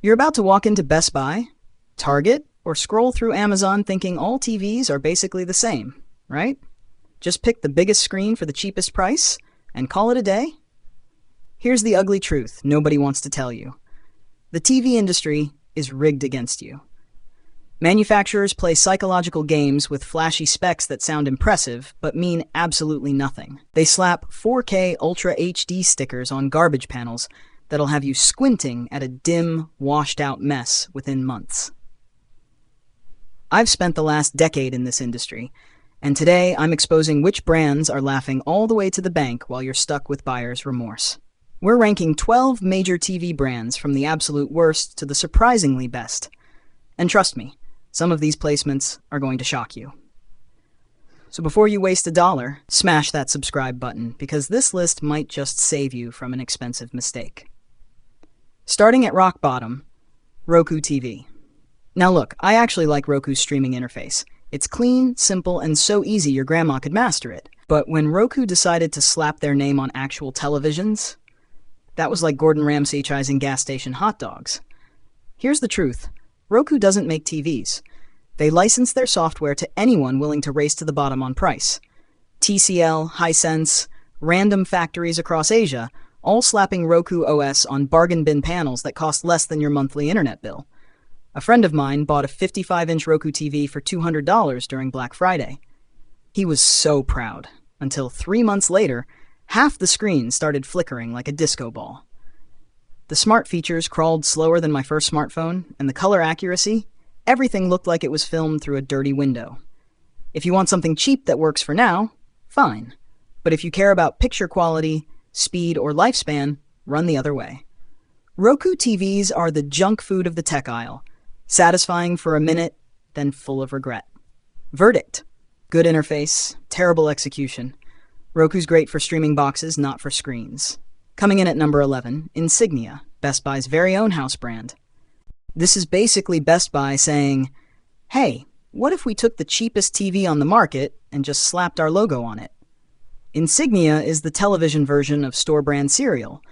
You're about to walk into Best Buy, Target, or scroll through Amazon thinking all TVs are basically the same, right? Just pick the biggest screen for the cheapest price and call it a day? Here's the ugly truth nobody wants to tell you. The TV industry is rigged against you. Manufacturers play psychological games with flashy specs that sound impressive but mean absolutely nothing. They slap 4K Ultra HD stickers on garbage panels that'll have you squinting at a dim, washed-out mess within months. I've spent the last decade in this industry, and today I'm exposing which brands are laughing all the way to the bank while you're stuck with buyer's remorse. We're ranking 12 major TV brands from the absolute worst to the surprisingly best. And trust me, some of these placements are going to shock you. So before you waste a dollar, smash that subscribe button because this list might just save you from an expensive mistake. Starting at rock bottom, Roku TV. Now look, I actually like Roku's streaming interface. It's clean, simple, and so easy your grandma could master it. But when Roku decided to slap their name on actual televisions, that was like Gordon Ramsay chasing gas station hot dogs. Here's the truth. Roku doesn't make TVs. They license their software to anyone willing to race to the bottom on price. TCL, Hisense, random factories across Asia, all slapping Roku OS on bargain bin panels that cost less than your monthly internet bill. A friend of mine bought a 55-inch Roku TV for $200 during Black Friday. He was so proud, until 3 months later, half the screen started flickering like a disco ball. The smart features crawled slower than my first smartphone, and the color accuracy, everything looked like it was filmed through a dirty window. If you want something cheap that works for now, fine. But if you care about picture quality, speed, or lifespan, run the other way. Roku TVs are the junk food of the tech aisle, satisfying for a minute, then full of regret. Verdict: good interface, terrible execution. Roku's great for streaming boxes, not for screens. Coming in at number 11, Insignia, Best Buy's very own house brand. This is basically Best Buy saying, hey, what if we took the cheapest TV on the market and just slapped our logo on it? Insignia is the television version of store brand cereal.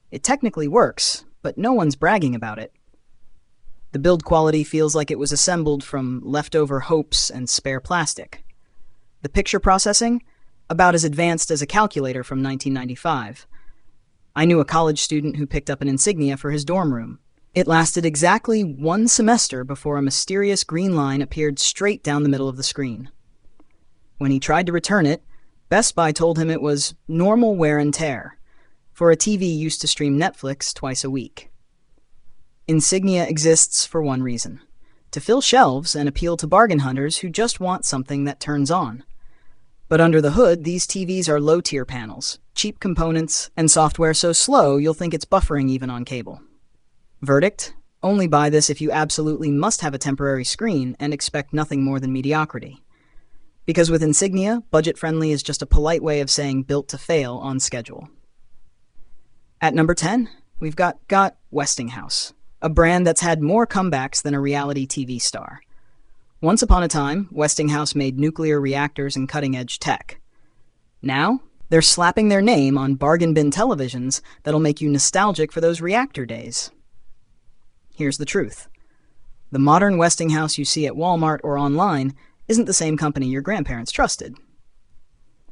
It technically works, but no one's bragging about it. The build quality feels like it was assembled from leftover hopes and spare plastic. The picture processing? About as advanced as a calculator from 1995. I knew a college student who picked up an Insignia for his dorm room. It lasted exactly 1 semester before a mysterious green line appeared straight down the middle of the screen. When he tried to return it, Best Buy told him it was normal wear and tear, for a TV used to stream Netflix twice a week. Insignia exists for one reason: to fill shelves and appeal to bargain hunters who just want something that turns on. But under the hood, these TVs are low-tier panels, cheap components, and software so slow you'll think it's buffering even on cable. Verdict: only buy this if you absolutely must have a temporary screen and expect nothing more than mediocrity. Because with Insignia, budget-friendly is just a polite way of saying built to fail on schedule. At number 10, we've got Westinghouse, a brand that's had more comebacks than a reality TV star. Once upon a time, Westinghouse made nuclear reactors and cutting-edge tech. Now, they're slapping their name on bargain bin televisions that'll make you nostalgic for those reactor days. Here's the truth. The modern Westinghouse you see at Walmart or online isn't the same company your grandparents trusted.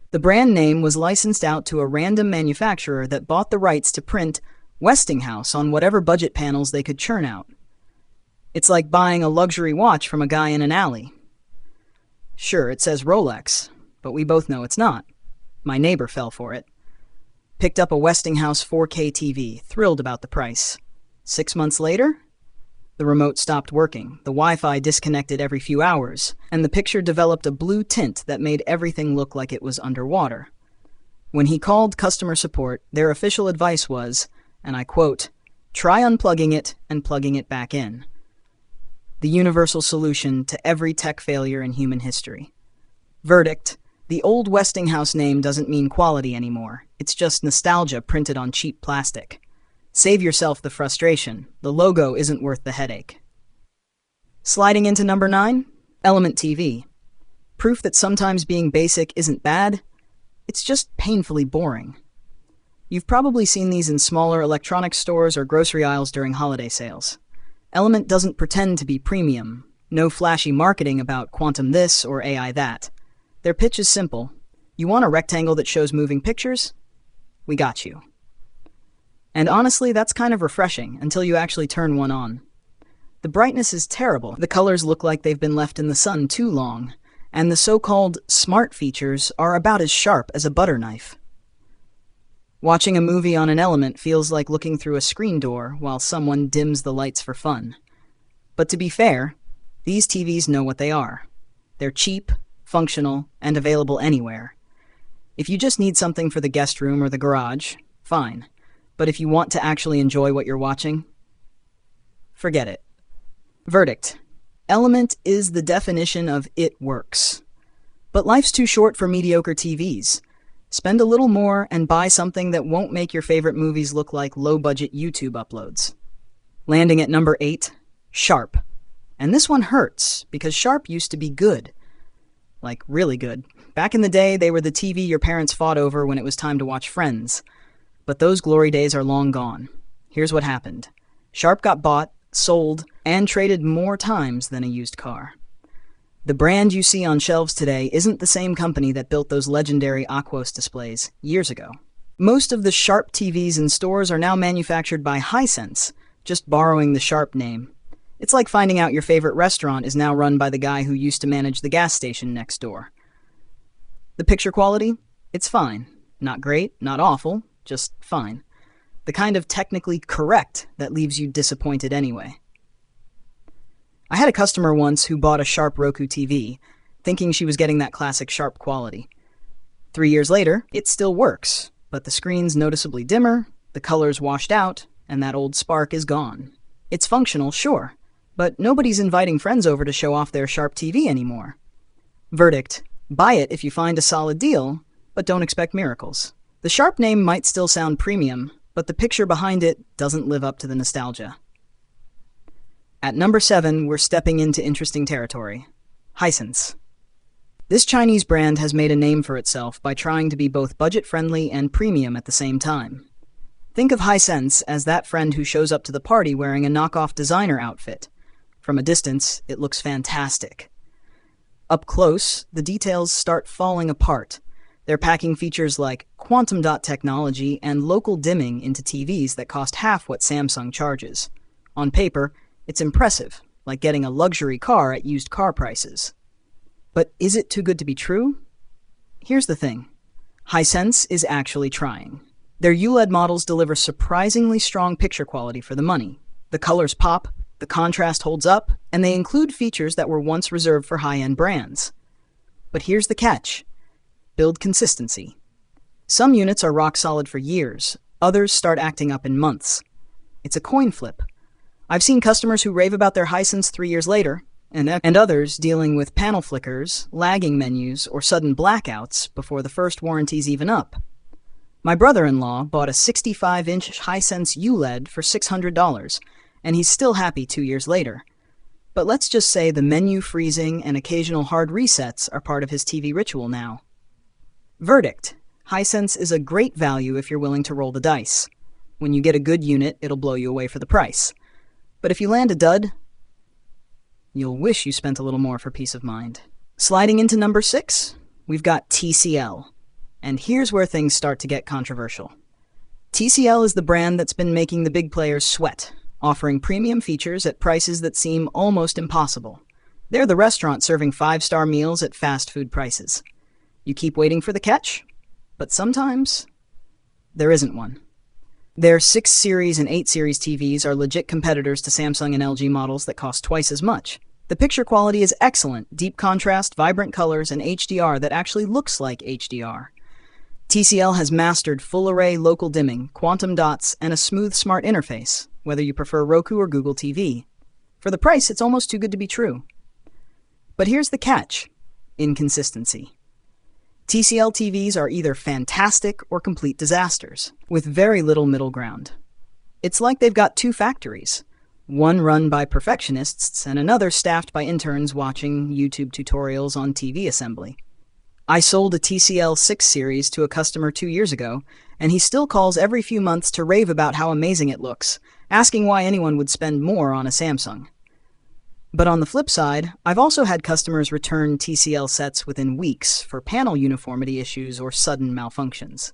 The brand name was licensed out to a random manufacturer that bought the rights to print Westinghouse on whatever budget panels they could churn out. It's like buying a luxury watch from a guy in an alley. Sure, it says Rolex, but we both know it's not. My neighbor fell for it. Picked up a Westinghouse 4K TV, thrilled about the price. 6 months later, the remote stopped working, the Wi-Fi disconnected every few hours, and the picture developed a blue tint that made everything look like it was underwater. When he called customer support, their official advice was, and I quote, "Try unplugging it and plugging it back in." The universal solution to every tech failure in human history. Verdict: the old Westinghouse name doesn't mean quality anymore. It's just nostalgia printed on cheap plastic. Save yourself the frustration. The logo isn't worth the headache. Sliding into number 9, Element TV. Proof that sometimes being basic isn't bad, it's just painfully boring. You've probably seen these in smaller electronics stores or grocery aisles during holiday sales. Element doesn't pretend to be premium. No flashy marketing about quantum this or AI that. Their pitch is simple. You want a rectangle that shows moving pictures? We got you. And honestly, that's kind of refreshing until you actually turn one on. The brightness is terrible. The colors look like they've been left in the sun too long. And the so-called smart features are about as sharp as a butter knife. Watching a movie on an Element feels like looking through a screen door while someone dims the lights for fun. But to be fair, these TVs know what they are. They're cheap, functional, and available anywhere. If you just need something for the guest room or the garage, fine. But if you want to actually enjoy what you're watching, forget it. Verdict. Element is the definition of it works. But life's too short for mediocre TVs. Spend a little more and buy something that won't make your favorite movies look like low-budget YouTube uploads. Landing at number 8, Sharp. And this one hurts, because Sharp used to be good. Like, really good. Back in the day, they were the TV your parents fought over when it was time to watch Friends. But those glory days are long gone. Here's what happened. Sharp got bought, sold, and traded more times than a used car. The brand you see on shelves today isn't the same company that built those legendary Aquos displays years ago. Most of the Sharp TVs in stores are now manufactured by Hisense, just borrowing the Sharp name. It's like finding out your favorite restaurant is now run by the guy who used to manage the gas station next door. The picture quality? It's fine. Not great, not awful, just fine. The kind of technically correct that leaves you disappointed anyway. I had a customer once who bought a Sharp Roku TV, thinking she was getting that classic Sharp quality. 3 years later, it still works, but the screen's noticeably dimmer, the color's washed out, and that old spark is gone. It's functional, sure, but nobody's inviting friends over to show off their Sharp TV anymore. Verdict. Buy it if you find a solid deal, but don't expect miracles. The Sharp name might still sound premium, but the picture behind it doesn't live up to the nostalgia. At number 7, we're stepping into interesting territory. Hisense. This Chinese brand has made a name for itself by trying to be both budget-friendly and premium at the same time. Think of Hisense as that friend who shows up to the party wearing a knockoff designer outfit. From a distance, it looks fantastic. Up close, the details start falling apart. They're packing features like quantum dot technology and local dimming into TVs that cost half what Samsung charges. On paper, it's impressive, like getting a luxury car at used car prices. But is it too good to be true? Here's the thing. Hisense is actually trying. Their OLED models deliver surprisingly strong picture quality for the money. The colors pop, the contrast holds up, and they include features that were once reserved for high-end brands. But here's the catch. Build consistency. Some units are rock solid for years, others start acting up in months. It's a coin flip. I've seen customers who rave about their Hisense 3 years later, and others dealing with panel flickers, lagging menus, or sudden blackouts before the first warranty's even up. My brother-in-law bought a 65-inch Hisense OLED for $600, and he's still happy 2 years later. But let's just say the menu freezing and occasional hard resets are part of his TV ritual now. Verdict. Hisense is a great value if you're willing to roll the dice. When you get a good unit, it'll blow you away for the price. But if you land a dud, you'll wish you spent a little more for peace of mind. Sliding into number 6, we've got TCL. And here's where things start to get controversial. TCL is the brand that's been making the big players sweat, offering premium features at prices that seem almost impossible. They're the restaurant serving 5-star meals at fast food prices. You keep waiting for the catch, but sometimes there isn't one. Their 6 Series and 8 Series TVs are legit competitors to Samsung and LG models that cost twice as much. The picture quality is excellent, deep contrast, vibrant colors, and HDR that actually looks like HDR. TCL has mastered full-array local dimming, quantum dots, and a smooth smart interface, whether you prefer Roku or Google TV. For the price, it's almost too good to be true. But here's the catch: inconsistency. TCL TVs are either fantastic or complete disasters, with very little middle ground. It's like they've got 2 factories, one run by perfectionists and another staffed by interns watching YouTube tutorials on TV assembly. I sold a TCL 6 Series to a customer 2 years ago, and he still calls every few months to rave about how amazing it looks, asking why anyone would spend more on a Samsung. But on the flip side, I've also had customers return TCL sets within weeks for panel uniformity issues or sudden malfunctions.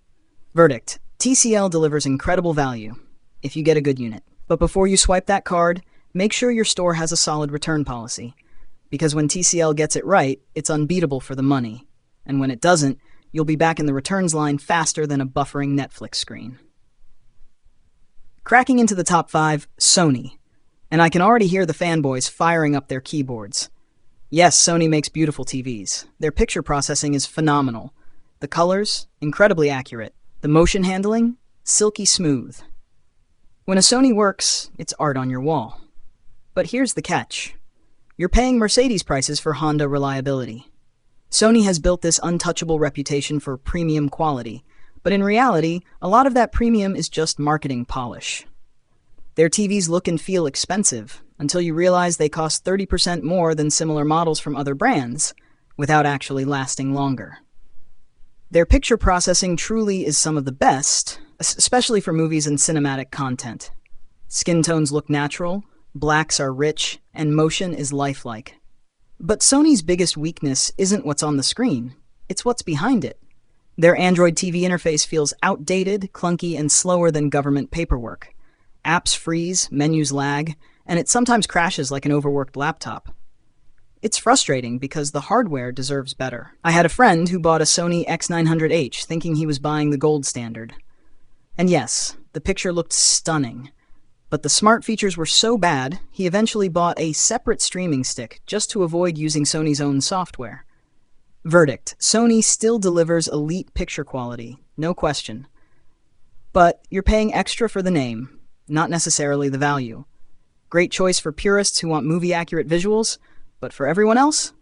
Verdict: TCL delivers incredible value if you get a good unit. But before you swipe that card, make sure your store has a solid return policy. Because when TCL gets it right, it's unbeatable for the money. And when it doesn't, you'll be back in the returns line faster than a buffering Netflix screen. Cracking into the top 5, Sony. And I can already hear the fanboys firing up their keyboards. Yes, Sony makes beautiful TVs. Their picture processing is phenomenal. The colors, incredibly accurate. The motion handling, silky smooth. When a Sony works, it's art on your wall. But here's the catch. You're paying Mercedes prices for Honda reliability. Sony has built this untouchable reputation for premium quality, but in reality, a lot of that premium is just marketing polish. Their TVs look and feel expensive until you realize they cost 30% more than similar models from other brands, without actually lasting longer. Their picture processing truly is some of the best, especially for movies and cinematic content. Skin tones look natural, blacks are rich, and motion is lifelike. But Sony's biggest weakness isn't what's on the screen, it's what's behind it. Their Android TV interface feels outdated, clunky, and slower than government paperwork. Apps freeze, menus lag, and it sometimes crashes like an overworked laptop. It's frustrating because the hardware deserves better. I had a friend who bought a Sony X900H thinking he was buying the gold standard. And yes, the picture looked stunning. But the smart features were so bad, he eventually bought a separate streaming stick just to avoid using Sony's own software. Verdict: Sony still delivers elite picture quality, no question. But you're paying extra for the name, not necessarily the value. Great choice for purists who want movie-accurate visuals, but for everyone else,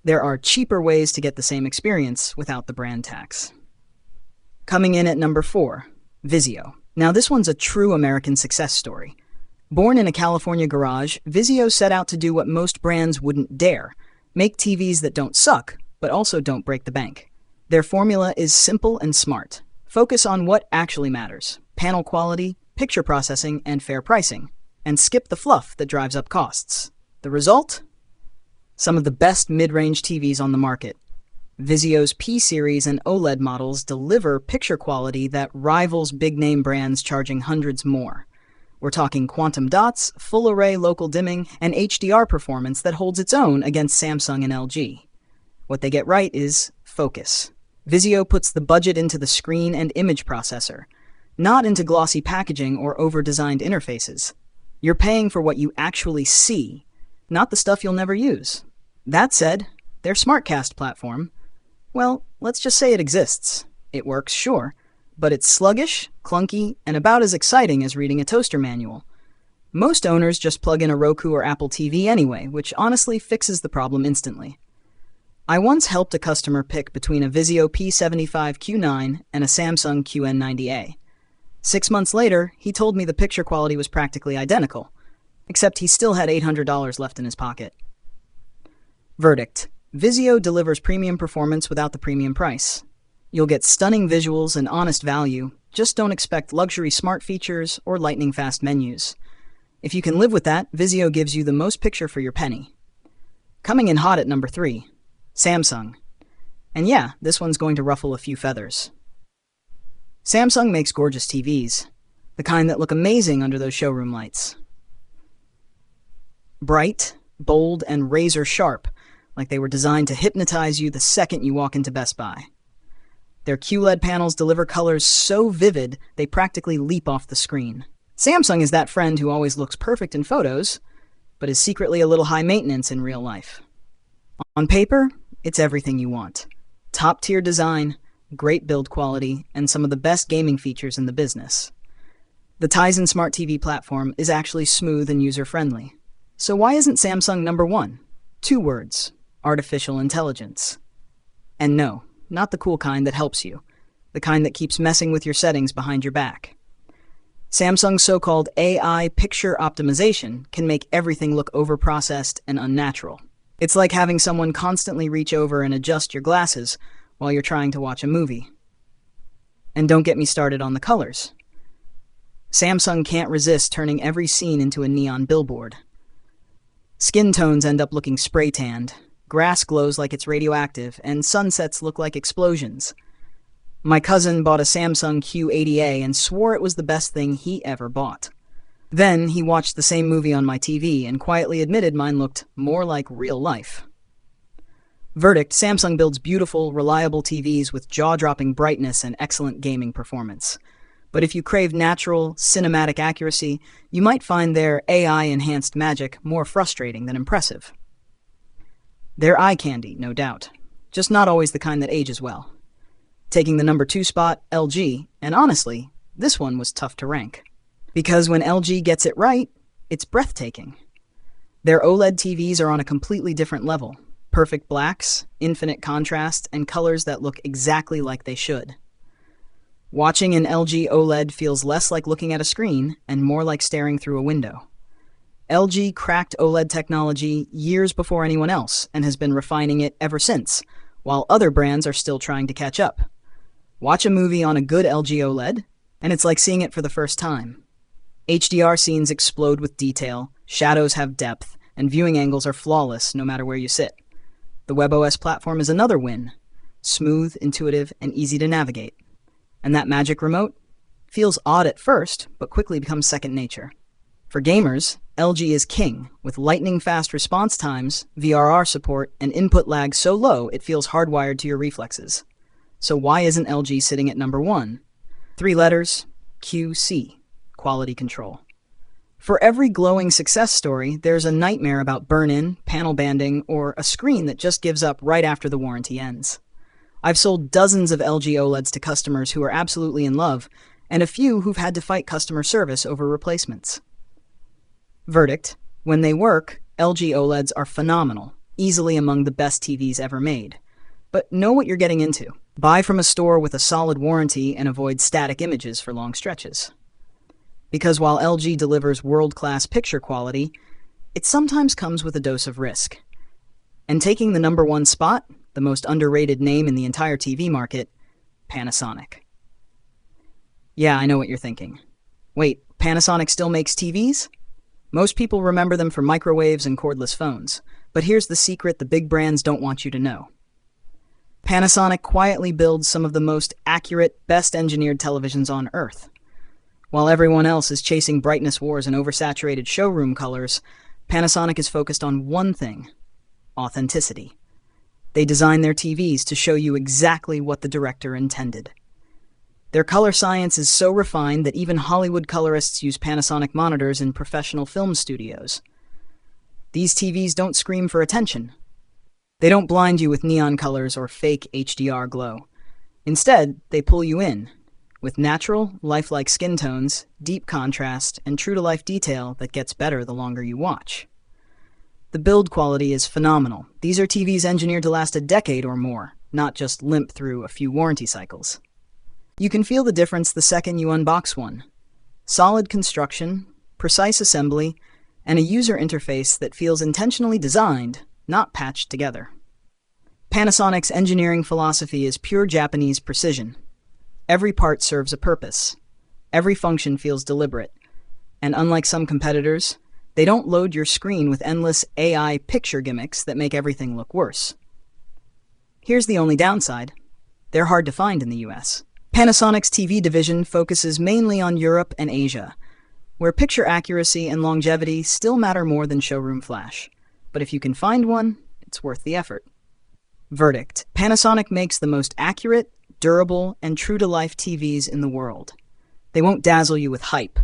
there are cheaper ways to get the same experience without the brand tax. Coming in at number 4, Vizio. Now this one's a true American success story. Born in a California garage, Vizio set out to do what most brands wouldn't dare: make TVs that don't suck, but also don't break the bank. Their formula is simple and smart. Focus on what actually matters: panel quality, picture processing, and fair pricing. And skip the fluff that drives up costs. The result? Some of the best mid-range TVs on the market. Vizio's P-Series and OLED models deliver picture quality that rivals big-name brands charging hundreds more. We're talking quantum dots, full-array local dimming, and HDR performance that holds its own against Samsung and LG. What they get right is focus. Vizio puts the budget into the screen and image processor, not into glossy packaging or over-designed interfaces. You're paying for what you actually see, not the stuff you'll never use. That said, their SmartCast platform, well, let's just say it exists. It works, sure, but it's sluggish, clunky, and about as exciting as reading a toaster manual. Most owners just plug in a Roku or Apple TV anyway, which honestly fixes the problem instantly. I once helped a customer pick between a Vizio P75Q9 and a Samsung QN90A. 6 months later, he told me the picture quality was practically identical, except he still had $800 left in his pocket. Verdict: Vizio delivers premium performance without the premium price. You'll get stunning visuals and honest value, just don't expect luxury smart features or lightning-fast menus. If you can live with that, Vizio gives you the most picture for your penny. Coming in hot at number 3, Samsung. And yeah, this one's going to ruffle a few feathers. Samsung makes gorgeous TVs, the kind that look amazing under those showroom lights. Bright, bold, and razor sharp, like they were designed to hypnotize you the second you walk into Best Buy. Their QLED panels deliver colors so vivid they practically leap off the screen. Samsung is that friend who always looks perfect in photos, but is secretly a little high maintenance in real life. On paper, it's everything you want. Top-tier design, great build quality, and some of the best gaming features in the business. The Tizen Smart TV platform is actually smooth and user-friendly. So why isn't Samsung number 1? 2 words: artificial intelligence. And no, not the cool kind that helps you, the kind that keeps messing with your settings behind your back. Samsung's so-called AI picture optimization can make everything look overprocessed and unnatural. It's like having someone constantly reach over and adjust your glasses while you're trying to watch a movie. And don't get me started on the colors. Samsung can't resist turning every scene into a neon billboard. Skin tones end up looking spray-tanned, grass glows like it's radioactive, and sunsets look like explosions. My cousin bought a Samsung Q80A and swore it was the best thing he ever bought. Then he watched the same movie on my TV and quietly admitted mine looked more like real life. Verdict: Samsung builds beautiful, reliable TVs with jaw-dropping brightness and excellent gaming performance. But if you crave natural, cinematic accuracy, you might find their AI-enhanced magic more frustrating than impressive. They're eye candy, no doubt, just not always the kind that ages well. Taking the number 2 spot, LG, and honestly, this one was tough to rank. Because when LG gets it right, it's breathtaking. Their OLED TVs are on a completely different level. Perfect blacks, infinite contrast, and colors that look exactly like they should. Watching an LG OLED feels less like looking at a screen and more like staring through a window. LG cracked OLED technology years before anyone else and has been refining it ever since, while other brands are still trying to catch up. Watch a movie on a good LG OLED, and it's like seeing it for the first time. HDR scenes explode with detail, shadows have depth, and viewing angles are flawless no matter where you sit. The WebOS platform is another win. Smooth, intuitive, and easy to navigate. And that magic remote? Feels odd at first, but quickly becomes second nature. For gamers, LG is king, with lightning-fast response times, VRR support, and input lag so low it feels hardwired to your reflexes. So why isn't LG sitting at number 1? 3 letters, QC, quality control. For every glowing success story, there's a nightmare about burn-in, panel banding, or a screen that just gives up right after the warranty ends. I've sold dozens of LG OLEDs to customers who are absolutely in love, and a few who've had to fight customer service over replacements. Verdict: when they work, LG OLEDs are phenomenal, easily among the best TVs ever made. But know what you're getting into. Buy from a store with a solid warranty and avoid static images for long stretches. Because while LG delivers world-class picture quality, it sometimes comes with a dose of risk. And taking the number 1 spot, the most underrated name in the entire TV market, Panasonic. Yeah, I know what you're thinking. Wait, Panasonic still makes TVs? Most people remember them for microwaves and cordless phones, but here's the secret the big brands don't want you to know. Panasonic quietly builds some of the most accurate, best-engineered televisions on Earth. While everyone else is chasing brightness wars and oversaturated showroom colors, Panasonic is focused on one thing: authenticity. They design their TVs to show you exactly what the director intended. Their color science is so refined that even Hollywood colorists use Panasonic monitors in professional film studios. These TVs don't scream for attention. They don't blind you with neon colors or fake HDR glow. Instead, they pull you in, with natural, lifelike skin tones, deep contrast, and true-to-life detail that gets better the longer you watch. The build quality is phenomenal. These are TVs engineered to last a decade or more, not just limp through a few warranty cycles. You can feel the difference the second you unbox one. Solid construction, precise assembly, and a user interface that feels intentionally designed, not patched together. Panasonic's engineering philosophy is pure Japanese precision. Every part serves a purpose. Every function feels deliberate. And unlike some competitors, they don't load your screen with endless AI picture gimmicks that make everything look worse. Here's the only downside: they're hard to find in the US. Panasonic's TV division focuses mainly on Europe and Asia, where picture accuracy and longevity still matter more than showroom flash. But if you can find one, it's worth the effort. Verdict: Panasonic makes the most accurate, durable, and true-to-life TVs in the world. They won't dazzle you with hype.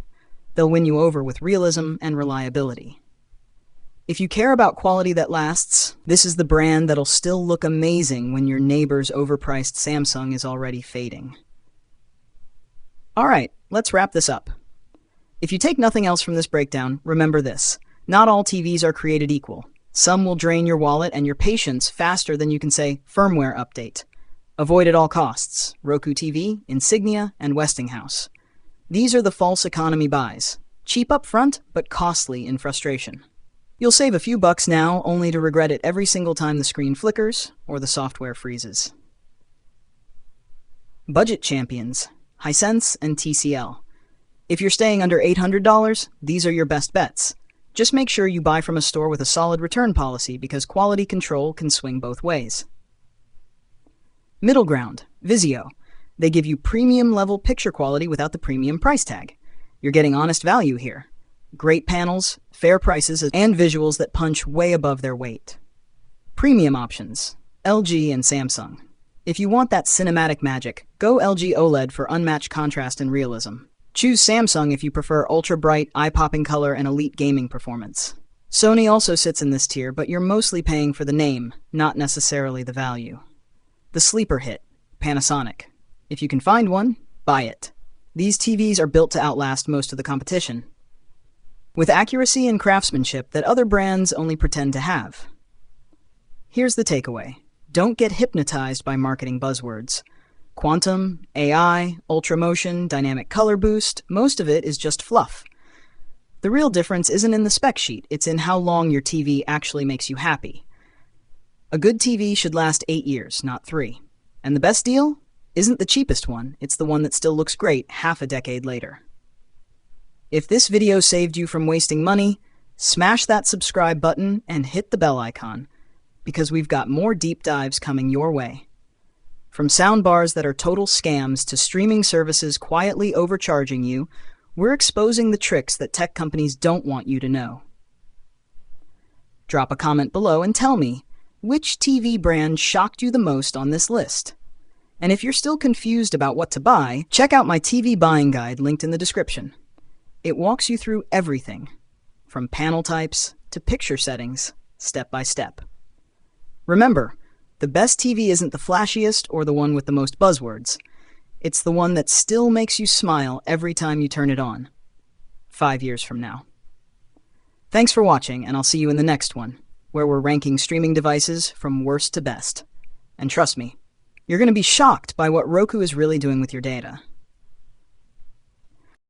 They'll win you over with realism and reliability. If you care about quality that lasts, this is the brand that'll still look amazing when your neighbor's overpriced Samsung is already fading. Alright, let's wrap this up. If you take nothing else from this breakdown, remember this: not all TVs are created equal. Some will drain your wallet and your patience faster than you can say, firmware update. Avoid at all costs: Roku TV, Insignia, and Westinghouse. These are the false economy buys. Cheap up front, but costly in frustration. You'll save a few bucks now, only to regret it every single time the screen flickers or the software freezes. Budget champions: Hisense and TCL. If you're staying under $800, these are your best bets. Just make sure you buy from a store with a solid return policy because quality control can swing both ways. Middle ground, Vizio. They give you premium level picture quality without the premium price tag. You're getting honest value here. Great panels, fair prices, and visuals that punch way above their weight. Premium options, LG and Samsung. If you want that cinematic magic, go LG OLED for unmatched contrast and realism. Choose Samsung if you prefer ultra-bright, eye-popping color and elite gaming performance. Sony also sits in this tier, but you're mostly paying for the name, not necessarily the value. The sleeper hit, Panasonic. If you can find one, buy it. These TVs are built to outlast most of the competition, with accuracy and craftsmanship that other brands only pretend to have. Here's the takeaway. Don't get hypnotized by marketing buzzwords. Quantum, AI, ultramotion, dynamic color boost, most of it is just fluff. The real difference isn't in the spec sheet, it's in how long your TV actually makes you happy. A good TV should last 8 years, not 3. And the best deal isn't the cheapest one, it's the one that still looks great half a decade later. If this video saved you from wasting money, smash that subscribe button and hit the bell icon, because we've got more deep dives coming your way. From soundbars that are total scams to streaming services quietly overcharging you, we're exposing the tricks that tech companies don't want you to know. Drop a comment below and tell me, which TV brand shocked you the most on this list? And if you're still confused about what to buy, check out my TV buying guide linked in the description. It walks you through everything, from panel types to picture settings, step by step. Remember, the best TV isn't the flashiest or the one with the most buzzwords. It's the one that still makes you smile every time you turn it on, 5 years from now. Thanks for watching, and I'll see you in the next one, where we're ranking streaming devices from worst to best. And trust me, you're going to be shocked by what Roku is really doing with your data.